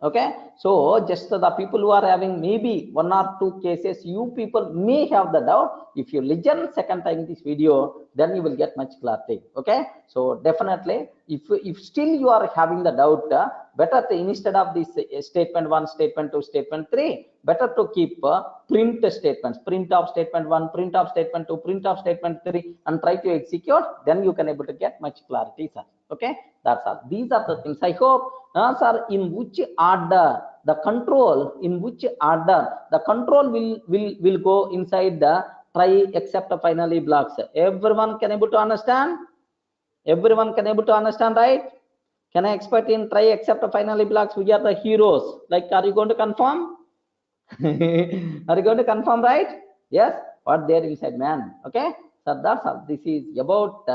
Okay. So just the people who are having maybe 1 or 2 cases, you people may have the doubt. If you listen second time this video, then you will get much clarity. Okay. So definitely, if still you are having the doubt, better to, instead of this statement 1, statement 2, statement 3, better to keep print statements, print of statement 1, print of statement 2, print of statement 3, and try to execute. Then you can able to get much clarity, sir. Okay. That's all. These are the things. I hope, sir, in which order the control, will go inside the try except finally blocks. Everyone can able to understand? Everyone can able to understand, right? Can I expect in try except finally blocks? We are the heroes. Like, are you going to confirm? Are you going to confirm, right? Yes. What there inside, man? Okay. So that's all. This is about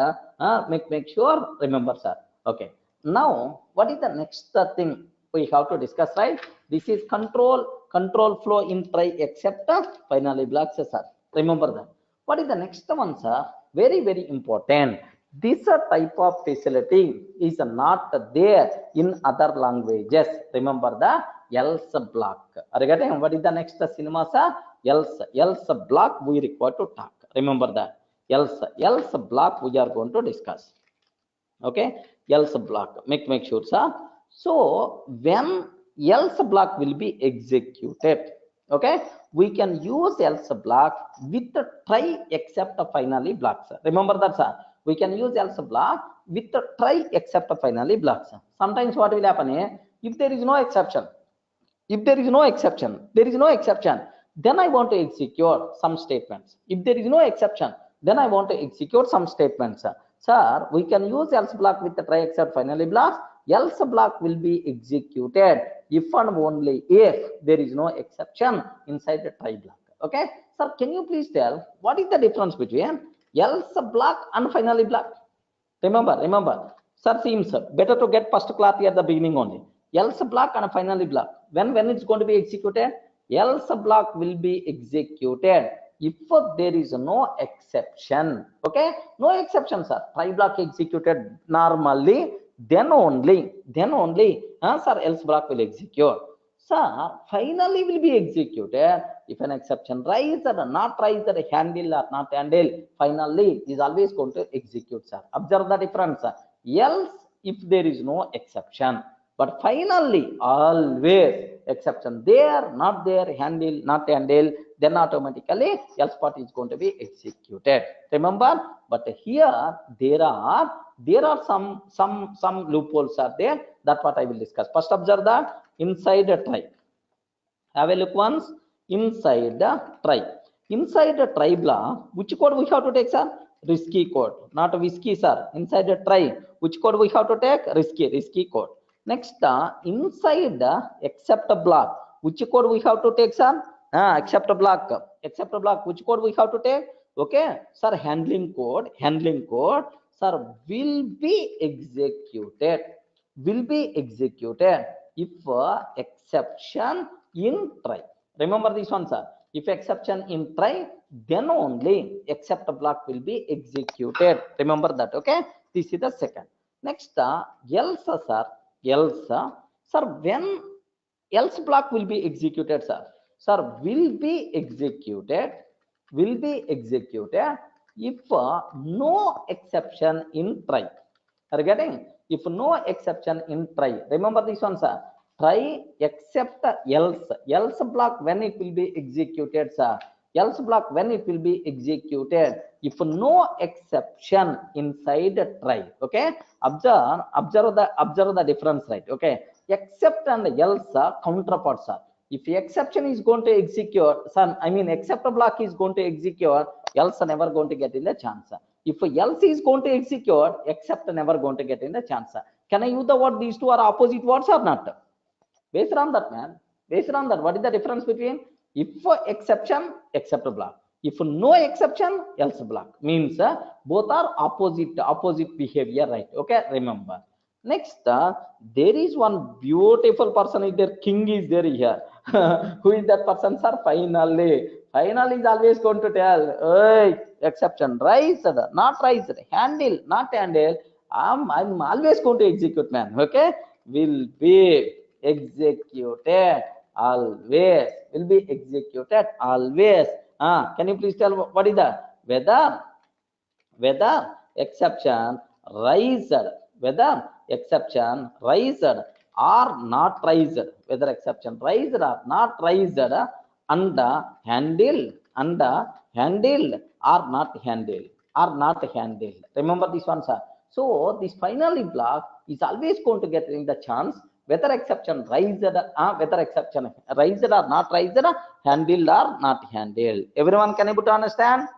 make sure remember, sir. Okay. Now, what is the next thing we have to discuss, right? This is control flow in try except finally blocks, sir. Remember that. What is the next one, sir? Very important. This type of facility is not there in other languages. Remember the else block. Are you getting? What is the next cinema, sir? Else block we require to talk. Remember that. Else block we are going to discuss. Okay. Else block. Make sure, sir. So when else block will be executed, okay, we can use else block with the try except finally block, sir. Remember that, sir. We can use else block with the try except finally block, sir. Sometimes what will happen if there is no exception, then I want to execute some statements. If there is no exception, then I want to execute some statements. Sir, we can use else block with the try except finally blocks. Else block will be executed if and only if there is no exception inside the try block. Okay, sir, can you please tell what is the difference between else block and finally block? Remember, sir, seems better to get first clarity at the beginning only. Else block and finally block. When it's going to be executed? Else block will be executed if there is no exception. Okay, no exception, sir. Try block executed normally, then only, sir, else block will execute. Sir, finally will be executed if an exception raised or not raised, handle or not handle, finally is always going to execute, sir. Observe the difference, sir. Else if there is no exception, but finally always exception there, not there, handle, not handle, then automatically else part is going to be executed. Remember, but here there are some loopholes are there. That part I will discuss. First, observe that inside a try. Have a look once inside the try. Inside the try block, which code we have to take, sir? Risky code, not whiskey, sir. Inside the try, which code we have to take? Risky code. Next, inside the except block, which code we have to take, sir? Except block, which code we have to take? Okay, sir, handling code, sir, will be executed if exception in try. Remember this one, sir. If exception in try, then only except block will be executed. Remember that. Okay, this is the second. Next, else, sir. Sir, when else block will be executed, sir? Sir, will be executed if no exception in try. Are you getting? If no exception in try. Remember this one, sir. Try except else block when it will be executed, sir? else block when it will be executed if no exception inside a try. Okay, observe the difference, right? Okay, except and else are counterparts are. If exception is going to execute, except block is going to execute, else are never going to get in the chance. If else is going to execute, except never going to get in the chance. Can I use the word these two are opposite words or not? Based on that, man. Based on that, what is the difference between if exception, except block? If no exception, else block. Means both are opposite behavior, right? Okay, remember. Next, there is one beautiful person is there. King is there here. Who is that person, sir? Finally is always going to tell, hey, exception, raised, not raised, handle, not handle. I'm always going to execute, man. Okay, will be executed always, will be executed always. Can you please tell what is the whether exception raised, whether exception raised or not raised, whether exception raised or not raised, under handle or not handled. Remember this one, sir. So this finally block is always going to get in the chance whether exception raised, whether exception raised or not raised, handled or not handled. Everyone can able to understand?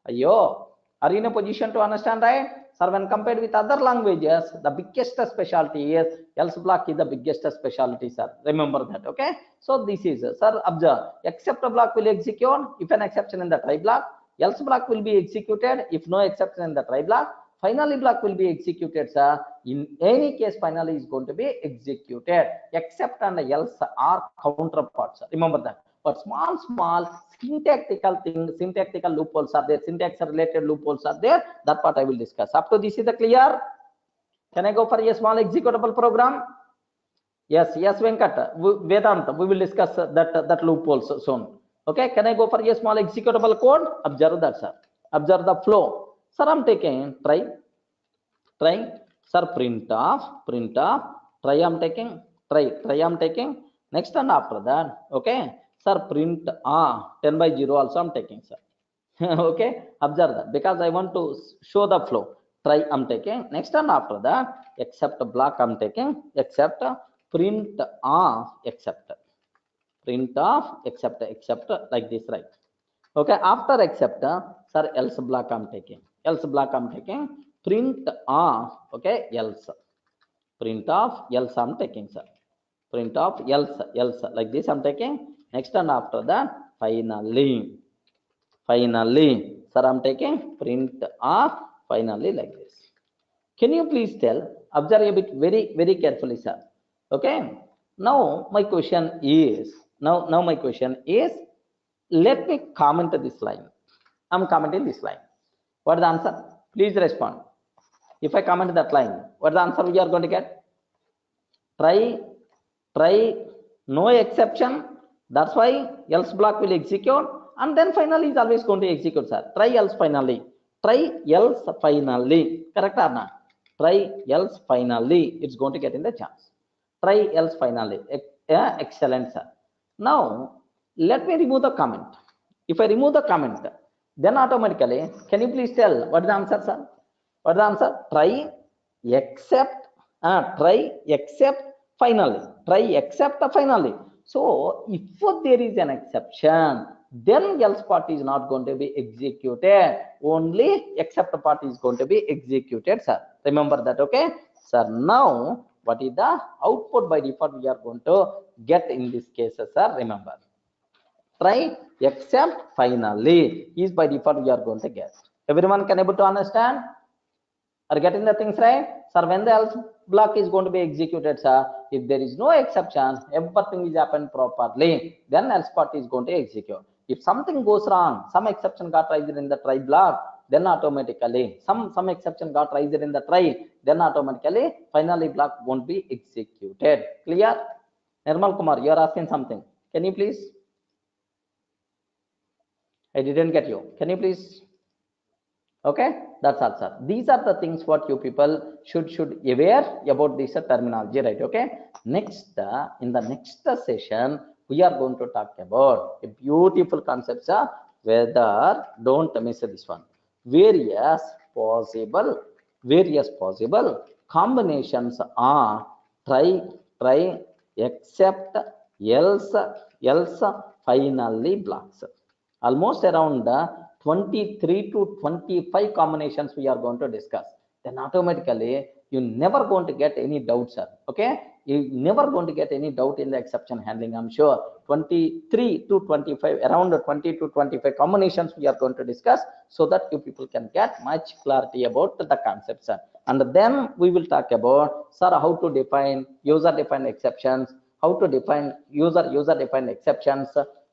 Ayo, are you in a position to understand, right? Sir, when compared with other languages, the biggest specialty is else block is the biggest specialty, sir. Remember that, okay? So this is, sir, observe, except block will execute if an exception in the try block, else block will be executed if no exception in the try block, finally block will be executed, sir. In any case, finally is going to be executed. Except and else are counterparts. Remember that. But small syntactical things, syntactical loopholes are there, syntax related loopholes are there. That part I will discuss. Up to this is the clear. Can I go for a small executable program? Yes, Venkat, Vedanta, we will discuss that loopholes soon. Okay, can I go for a small executable code? Observe that, sir. Observe the flow. Sir, I'm taking try, sir, print off, try, I'm taking, try, I'm taking. Next and after that, okay, sir, print 10 by 0 also I'm taking, sir. Okay, observe that because I want to show the flow. Try, I'm taking. Next and after that, except block I'm taking, except print off, except like this, right? Okay, after except, sir, else block I'm taking, print off, okay, else, print off, else I'm taking, sir, print off, else, like this I'm taking. Next and after that, finally, sir, I'm taking print off, finally, like this. Can you please tell, observe a bit very carefully, sir. Okay, now my question is, let me comment this line. I'm commenting this line. What is the answer? Please respond. If I comment that line, what is the answer we are going to get? Try, no exception. That's why else block will execute, and then finally is always going to execute, sir. Try else finally. Correct or not? Try else finally. It's going to get in the chance. Try else finally. Excellent, sir. Now let me remove the comment. If I remove the comment, then automatically, can you please tell what is the answer, sir? What is the answer? Try except finally. Try except finally. So if there is an exception, then else part is not going to be executed. Only except part is going to be executed, sir. Remember that, okay? Sir, now what is the output by default we are going to get in this case, sir? Remember. Try except finally is by default we are going to get. Everyone can able to understand? Are getting the things right? Sir, when the else block is going to be executed, sir, if there is no exception, everything is happened properly, then else part is going to execute. If something goes wrong, some exception got raised in the try block, then automatically some exception got raised in the try, then automatically finally block won't be executed. Clear? Nirmal Kumar, you are asking something. Can you please? I didn't get you. Can you please? Okay, that's all, sir. These are the things what you people should aware about this terminology, right? Okay. Next, in the next session, we are going to talk about a beautiful concept, sir. Whether don't miss this one. Various possible, various possible combinations are try, except, else, else, finally blocks. Almost around 23 to 25 combinations we are going to discuss. Then automatically you never going to get any doubts, sir. Okay, you never going to get any doubt in the exception handling. I'm sure 23 to 25, around 20 to 25 combinations we are going to discuss, so that you people can get much clarity about the concept, sir. And then we will talk about, sir, how to define user defined exceptions, how to define user defined exceptions,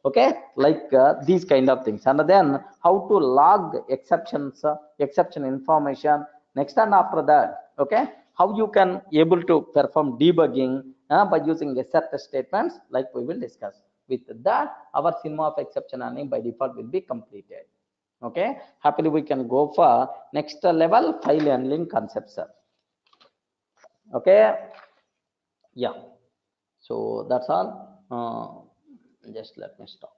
okay, like these kind of things. And then how to log exceptions, exception information. Next, and after that, okay, how you can able to perform debugging by using assert statements, like we will discuss. With that, our cinema of exception handling by default will be completed. Okay, happily we can go for next level, file handling concepts, sir. Okay, yeah, so that's all. Just let me stop.